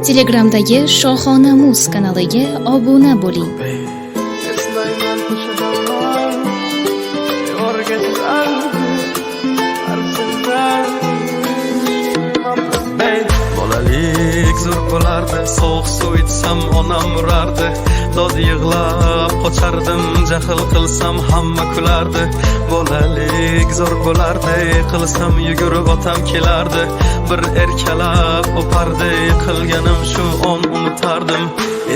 Telegramdagi Shohona Muz kanaliga obuna bo'ling. Bolalik zo'r bo'lardi, sovuq suv ichsam onam urardi. Dod yig'lab qochardim, jahl qilsam hamma kulardi. Bolalik zo'r bo'lardi, qilsam yugurib otam kelardi. Bir erkalab o'pardi, qilganim shu on unutardim.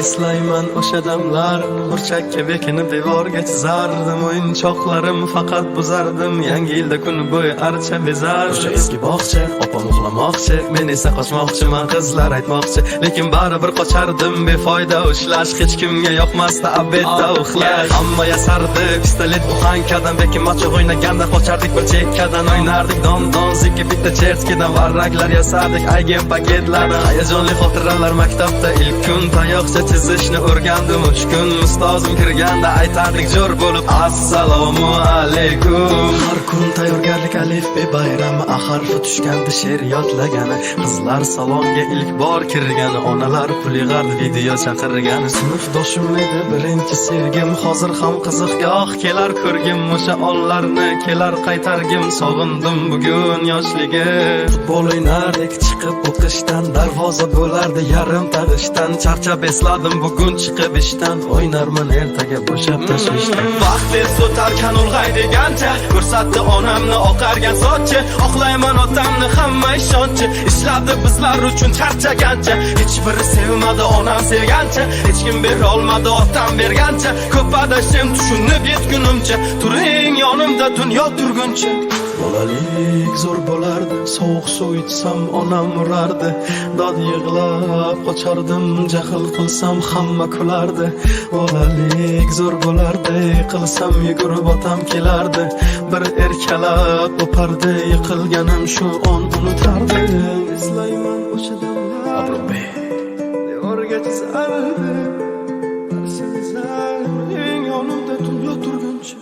Eslayman o'sha damlar, burchakka bekinib devorga chizardim. O'yinchoqlarim faqat buzardim, yangi yilda kun bo'yi archa bezardim. O'sha eski bog'cha, opam uxlamoqchi, men esa qochmoqchiman, qizlar aytmoqchi. Lekin baribir qochardim, befoyda ushlash, hech kimga yoqmasdi abedda uxlash. Hamma yasardi, pistolet buxankadan, bekin macho o'ynaganda qochardik bir chekkadan. O'ynardik don zikki bitta chertkidan, varraklar yasadik, aygen paketlardan. Hayajonli xotiralar maktabda ilk kun tayoqcha chizishni o'rgandim. 3 kun ustozim kirganda aytardik jo'r bo'lib assalomu alaykum. Har kun tayyorgarlik alif be bayrami, harfi tushganda she'r yodlagani. Qizlar salonga ilk bor kirgani, onalar pul yig'ardi, video chaqirgani. Sinfdoshim edi birinchi sevgim, hozir ham qiziqgoh kelar ko'rgim. O'sha onlarni kelar qaytargim, sog'indim bugun yoshligim. Futbol o'ynardik chiqib o'qishdan, darvoza bo'lardi yarim tag'ishdan. Charchab esladim bugun chiqib ishdan, o'ynarman ertaga bo'shab tashvishdan. Vaqt tez o'tarkan ulg'ay degancha, ko'rsatdi onamni oqargan sochi. Oqlayman otamni hamma ishonchi, ishladi bizlar uchun charchagancha. Hech biri sevmadi onam sevgancha, hech kim bera olmadi otam bergancha. Ko'p adashim tushunib yetgunimcha, turing yonimda dunyo turguncha. Bolalik zo'r bo'lardi, sovuq suv ichsam onam urardi. Dod yig'lab qochardim, jahl qilsam hamma kulardi. Bolalik zo'r bo'lardi, qilsam yugurib otam kelardi. Bir erkalab o'pardi, yiqilganim shu on unutardi. Eslayman o'sha damlar, devorga chizardi, eng yonimda dunyo turguncha.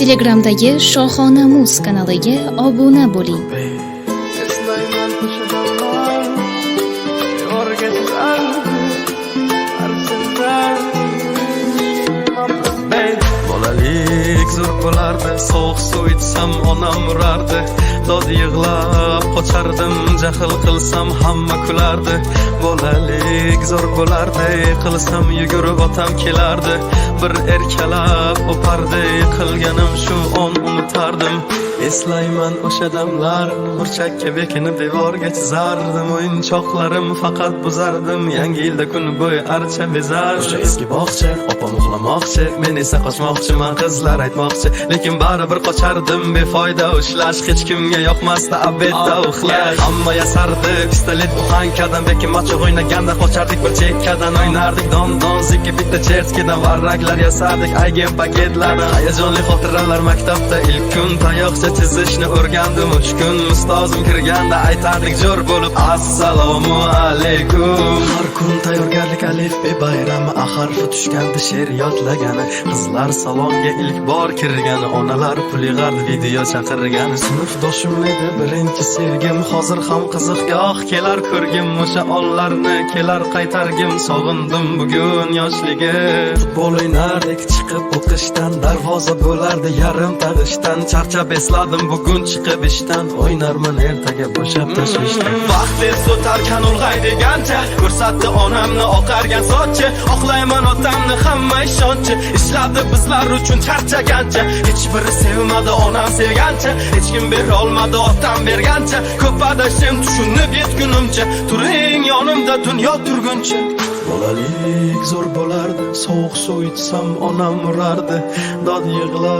Telegramdagi Shohona Muz kanaliga obuna bo'ling. Bolalik zo'r bo'lardi, sovuq suv ichsam onam urardi. Dod yig'lab qochardim, jahl qilsam hamma kulardi. Bolalik zo'r bo'lardi, qilsam yugurib otam kelardi. Bir erkalab o'pardi, qilganim shu on unutardim. Eslayman o'sha damlar, burchakka bekinib devorga chizardim. O'yinchoqlarim faqat buzardim, yangi yilda kun bo'yi archa bezardim. O'sha eski bog'cha, opam uxlamoqchi, men esa qochmoqchiman, qizlar aytmoqchi. Lekin baribir qochardim, befoyda ushlash, hech kimga yoqmasdi abedda uxlash. Hamma yasardi, pistolet buxankadan, bekin macho o'ynaganda qochardik bir chekkadan. O'ynardik don zikki bitta chertkidan, varraklar yasadik, aygen paketlardan. Hayajonli xotiralar maktabda ilk kun tayoqcha chizishni o'rgandim. 3 kun ustozim kirganda aytardik jo'r bo'lib assalomu alaykum. Har kun tayyorgarlik alif be bayrami, harfi tushganda she'r yodlagani. Qizlar salonga ilk bor kirgani, onalar pul yig'ardi, video chaqirgani. Sinfdoshim edi birinchi sevgim, hozir ham qiziqgoh kelar ko'rgim. O'sha onlarni kelar qaytargim, sog'indim bugun yoshligim. Futbol o'ynardik chiqib o'qishdan, darvoza bo'lardi yarim tag'ishdan. Charchab esladim bugun chiqib ishdan, o'ynarman ertaga bo'shab tashvishdan. Vaqt tez o'tarkan ulg'ay degancha, ko'rsatdi onamni oqargan sochi. Oqlayman otamni hamma ishonchi, ishladi bizlar uchun charchagancha. Hech biri sevmadi onam sevgancha, hech kim bera olmadi otam bergancha. Ko'p adashim tushunib yetgunimcha, turing yonimda dunyo turguncha. Bolalik zo'r bo'lardi, sovuq suv ichsam onam urardi. Dod yig'lab